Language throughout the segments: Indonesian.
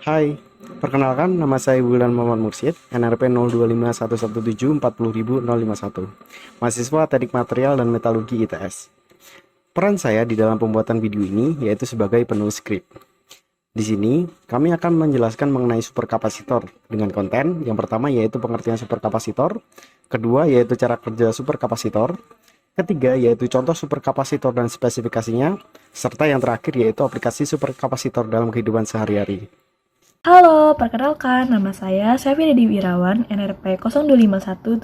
Hai, perkenalkan nama saya Wulan Muhammad Mursyid, NRP 025117400051, mahasiswa Teknik Material dan Metalurgi ITS. Peran saya di dalam pembuatan video ini yaitu sebagai penulis skrip. Di sini, kami akan menjelaskan mengenai superkapasitor dengan konten yang pertama yaitu pengertian superkapasitor, kedua yaitu cara kerja superkapasitor, ketiga yaitu contoh superkapasitor dan spesifikasinya, serta yang terakhir yaitu aplikasi superkapasitor dalam kehidupan sehari-hari. Halo, perkenalkan nama saya Syafie Dedi Wirawan, NRP 0251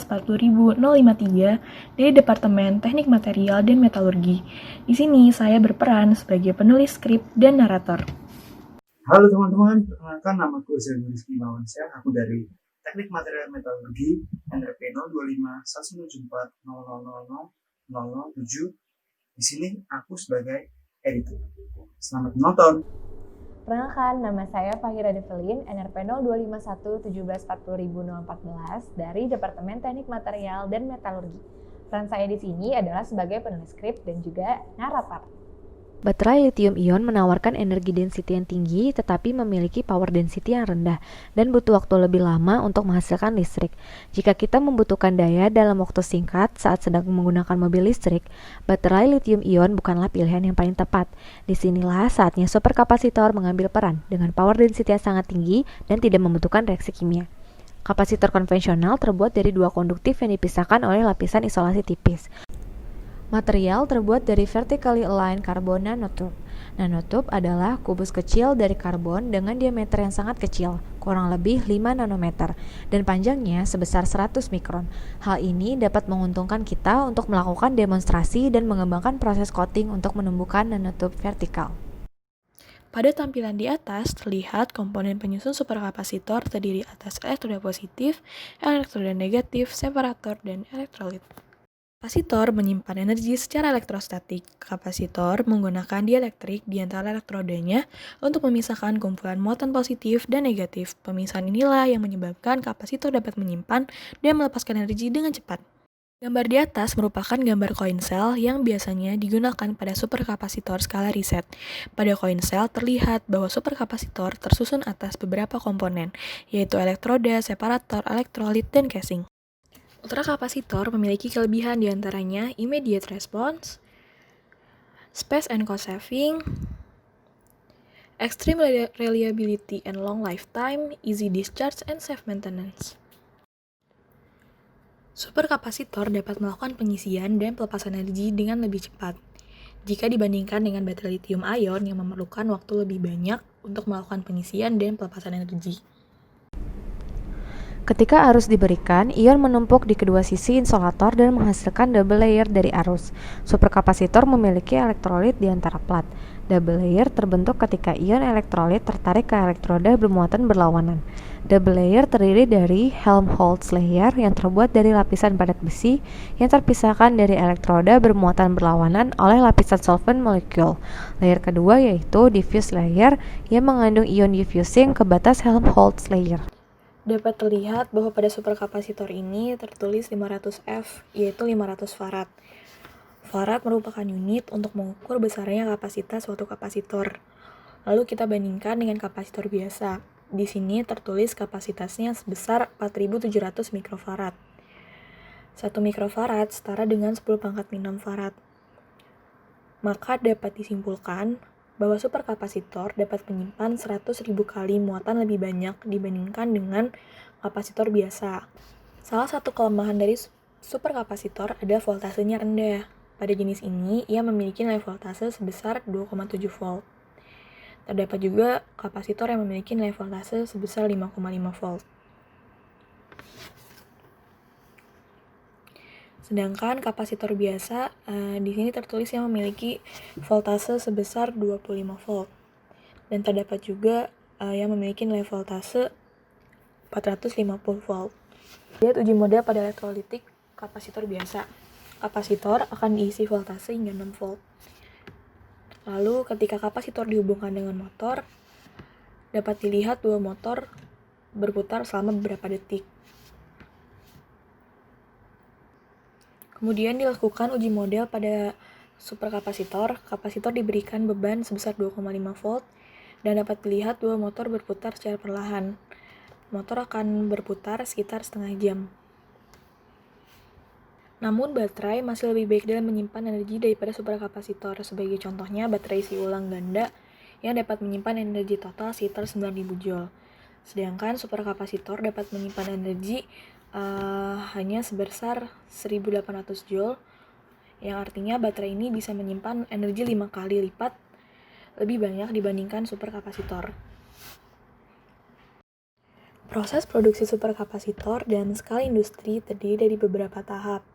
1740.053 dari Departemen Teknik Material dan Metalurgi. Di sini saya berperan sebagai penulis skrip dan narator. Halo teman-teman, perkenalkan nama aku Zainul Rizky Mawansyah, aku dari Teknik Material Metalurgi, NRP 025174000007. Di sini aku sebagai editor. Selamat menonton. Perkenalkan, nama saya Fahira Develin, NRP 0251 1740.014 dari Departemen Teknik Material dan Metalurgi. Peran saya di sini adalah sebagai penulis skrip dan juga narator. Baterai lithium-ion menawarkan energi density yang tinggi tetapi memiliki power density yang rendah dan butuh waktu lebih lama untuk menghasilkan listrik. Jika kita membutuhkan daya dalam waktu singkat saat sedang menggunakan mobil listrik, baterai lithium-ion bukanlah pilihan yang paling tepat. Disinilah saatnya superkapasitor mengambil peran dengan power density yang sangat tinggi dan tidak membutuhkan reaksi kimia. Kapasitor konvensional terbuat dari dua konduktif yang dipisahkan oleh lapisan isolasi tipis. Material terbuat dari vertically aligned carbon nanotube. Nanotube adalah kubus kecil dari karbon dengan diameter yang sangat kecil, kurang lebih 5 nanometer, dan panjangnya sebesar 100 mikron. Hal ini dapat menguntungkan kita untuk melakukan demonstrasi dan mengembangkan proses coating untuk menumbuhkan nanotube vertikal. Pada tampilan di atas, terlihat komponen penyusun superkapasitor terdiri atas elektroda positif, elektroda negatif, separator, dan elektrolit. Kapasitor menyimpan energi secara elektrostatik. Kapasitor menggunakan dielektrik di antara elektrodanya untuk memisahkan kumpulan muatan positif dan negatif. Pemisahan inilah yang menyebabkan kapasitor dapat menyimpan dan melepaskan energi dengan cepat. Gambar di atas merupakan gambar coin cell yang biasanya digunakan pada superkapasitor skala riset. Pada coin cell terlihat bahwa superkapasitor tersusun atas beberapa komponen, yaitu elektroda, separator, elektrolit, dan casing. Ultrakapasitor memiliki kelebihan diantaranya immediate response, space and cost saving, extreme reliability and long lifetime, easy discharge, and safe maintenance. Superkapasitor dapat melakukan pengisian dan pelepasan energi dengan lebih cepat jika dibandingkan dengan baterai lithium-ion yang memerlukan waktu lebih banyak untuk melakukan pengisian dan pelepasan energi. Ketika arus diberikan, ion menumpuk di kedua sisi insulator dan menghasilkan double layer dari arus. Superkapasitor memiliki elektrolit di antara plat. Double layer terbentuk ketika ion elektrolit tertarik ke elektroda bermuatan berlawanan. Double layer terdiri dari Helmholtz layer yang terbuat dari lapisan padat besi yang terpisahkan dari elektroda bermuatan berlawanan oleh lapisan solvent molekul. Layer kedua yaitu diffuse layer yang mengandung ion diffusing ke batas Helmholtz layer. Dapat terlihat bahwa pada superkapasitor ini tertulis 500 F, yaitu 500 farad. Farad merupakan unit untuk mengukur besarnya kapasitas suatu kapasitor. Lalu kita bandingkan dengan kapasitor biasa. Di sini tertulis kapasitasnya sebesar 4700 mikrofarad. 1 mikrofarad setara dengan 10 pangkat 6 farad. Maka dapat disimpulkan bahwa superkapasitor dapat menyimpan 100.000 kali muatan lebih banyak dibandingkan dengan kapasitor biasa. Salah satu kelemahan dari superkapasitor adalah voltasenya rendah. Pada jenis ini, ia memiliki nilai voltase sebesar 2,7 volt. Terdapat juga kapasitor yang memiliki nilai voltase sebesar 5,5 volt. Sedangkan kapasitor biasa di sini tertulis yang memiliki voltase sebesar 25 volt. Dan terdapat juga yang memiliki nilai voltase 450 volt. Lihat uji model pada elektrolitik kapasitor biasa. Kapasitor akan diisi voltase hingga 6 volt. Lalu ketika kapasitor dihubungkan dengan motor, dapat dilihat dua motor berputar selama beberapa detik. Kemudian dilakukan uji model pada superkapasitor. Kapasitor diberikan beban sebesar 2,5 volt dan dapat dilihat bahwa motor berputar secara perlahan. Motor akan berputar sekitar setengah jam. Namun baterai masih lebih baik dalam menyimpan energi daripada superkapasitor. Sebagai contohnya, baterai isi ulang ganda yang dapat menyimpan energi total sekitar 9000 Joule. Sedangkan superkapasitor dapat menyimpan energi hanya sebesar 1800 Joule, yang artinya baterai ini bisa menyimpan energi 5 kali lipat lebih banyak dibandingkan superkapasitor. Proses produksi superkapasitor dalam skala industri terdiri dari beberapa tahap.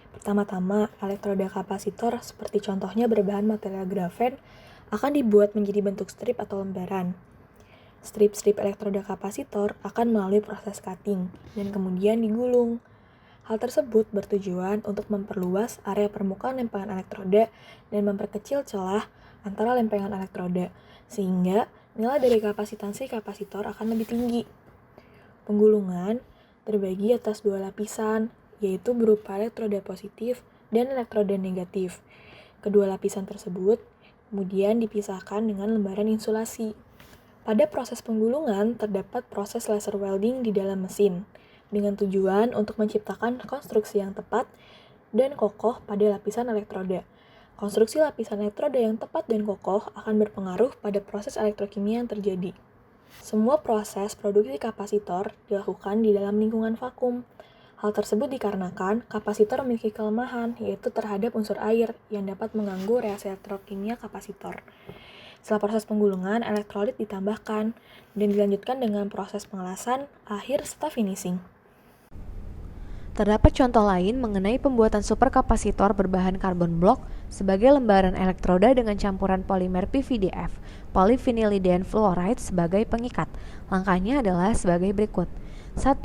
Pertama-tama, elektroda kapasitor seperti contohnya berbahan material grafen akan dibuat menjadi bentuk strip atau lembaran. Strip-strip elektroda kapasitor akan melalui proses cutting dan kemudian digulung. Hal tersebut bertujuan untuk memperluas area permukaan lempengan elektroda dan memperkecil celah antara lempengan elektroda, sehingga nilai dari kapasitansi kapasitor akan lebih tinggi. Penggulungan terbagi atas dua lapisan, yaitu berupa elektroda positif dan elektroda negatif. Kedua lapisan tersebut kemudian dipisahkan dengan lembaran insulasi. Pada proses penggulungan terdapat proses laser welding di dalam mesin, dengan tujuan untuk menciptakan konstruksi yang tepat dan kokoh pada lapisan elektroda. Konstruksi lapisan elektroda yang tepat dan kokoh akan berpengaruh pada proses elektrokimia yang terjadi. Semua proses produksi kapasitor dilakukan di dalam lingkungan vakum. Hal tersebut dikarenakan kapasitor memiliki kelemahan, yaitu terhadap unsur air yang dapat mengganggu reaksi elektrokimia kapasitor. Setelah proses penggulungan, elektrolit ditambahkan dan dilanjutkan dengan proses pengelasan akhir serta finishing. Terdapat contoh lain mengenai pembuatan superkapasitor berbahan karbon blok sebagai lembaran elektroda dengan campuran polimer PVDF, polyvinylidene fluoride sebagai pengikat. Langkahnya adalah sebagai berikut. 1.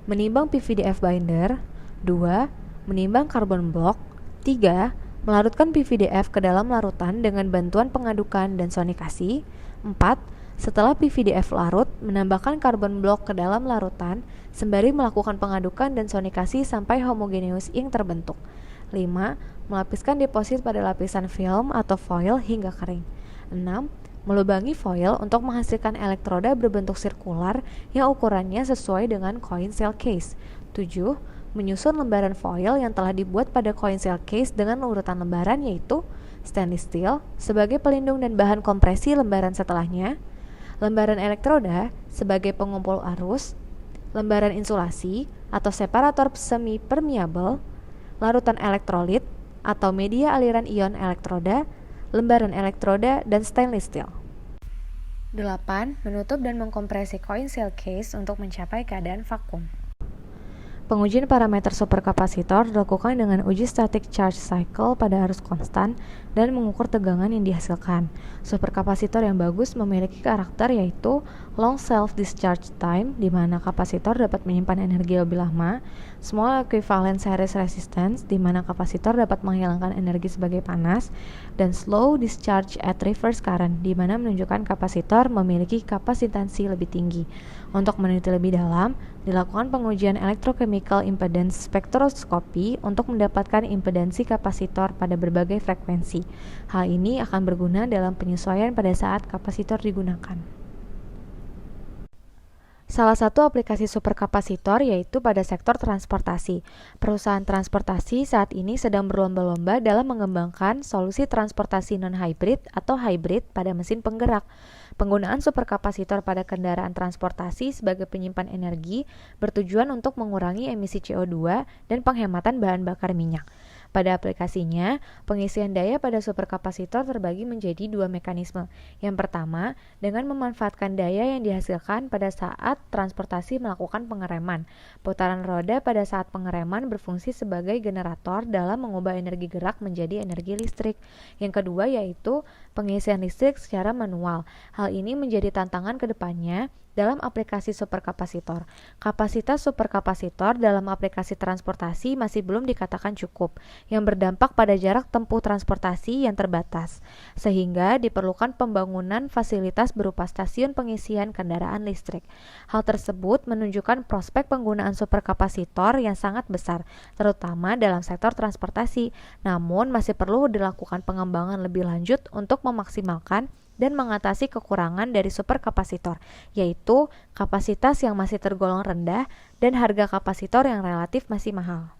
Menimbang PVDF binder. 2. Menimbang karbon blok. 3. Melarutkan PVDF ke dalam larutan dengan bantuan pengadukan dan sonikasi. 4. Setelah PVDF larut, menambahkan karbon blok ke dalam larutan sembari melakukan pengadukan dan sonikasi sampai homogeneous ink terbentuk. 5. Melapiskan deposit pada lapisan film atau foil hingga kering. 6. Melubangi foil untuk menghasilkan elektroda berbentuk sirkular yang ukurannya sesuai dengan coin cell case. 7. Menyusun lembaran foil yang telah dibuat pada coin cell case dengan urutan lembaran yaitu stainless steel sebagai pelindung dan bahan kompresi lembaran setelahnya, lembaran elektroda sebagai pengumpul arus, lembaran insulasi atau separator semi permeable, larutan elektrolit atau media aliran ion elektroda, lembaran elektroda, dan stainless steel. 8. Menutup dan mengkompresi coin cell case untuk mencapai keadaan vakum. Pengujian parameter superkapasitor dilakukan dengan uji static charge cycle pada arus konstan dan mengukur tegangan yang dihasilkan. Superkapasitor yang bagus memiliki karakter yaitu long self-discharge time, di mana kapasitor dapat menyimpan energi lebih lama, small equivalent series resistance, di mana kapasitor dapat menghilangkan energi sebagai panas, dan slow discharge at reverse current, di mana menunjukkan kapasitor memiliki kapasitansi lebih tinggi. Untuk meneliti lebih dalam, dilakukan pengujian electrochemical impedance spectroscopy untuk mendapatkan impedansi kapasitor pada berbagai frekuensi. Hal ini akan berguna dalam penyesuaian pada saat kapasitor digunakan. Salah satu aplikasi superkapasitor yaitu pada sektor transportasi. Perusahaan transportasi saat ini sedang berlomba-lomba dalam mengembangkan solusi transportasi non-hybrid atau hybrid pada mesin penggerak. Penggunaan superkapasitor pada kendaraan transportasi sebagai penyimpan energi bertujuan untuk mengurangi emisi CO2 dan penghematan bahan bakar minyak. Pada aplikasinya, pengisian daya pada superkapasitor terbagi menjadi dua mekanisme. Yang pertama, dengan memanfaatkan daya yang dihasilkan pada saat transportasi melakukan pengereman. Putaran roda pada saat pengereman berfungsi sebagai generator dalam mengubah energi gerak menjadi energi listrik. Yang kedua yaitu pengisian listrik secara manual. Hal ini menjadi tantangan ke depannya dalam aplikasi superkapasitor. Kapasitas superkapasitor dalam aplikasi transportasi masih belum dikatakan cukup, yang berdampak pada jarak tempuh transportasi yang terbatas, sehingga diperlukan pembangunan fasilitas berupa stasiun pengisian kendaraan listrik. Hal tersebut menunjukkan prospek penggunaan superkapasitor yang sangat besar, terutama dalam sektor transportasi, namun masih perlu dilakukan pengembangan lebih lanjut untuk memaksimalkan dan mengatasi kekurangan dari superkapasitor, yaitu kapasitas yang masih tergolong rendah dan harga kapasitor yang relatif masih mahal.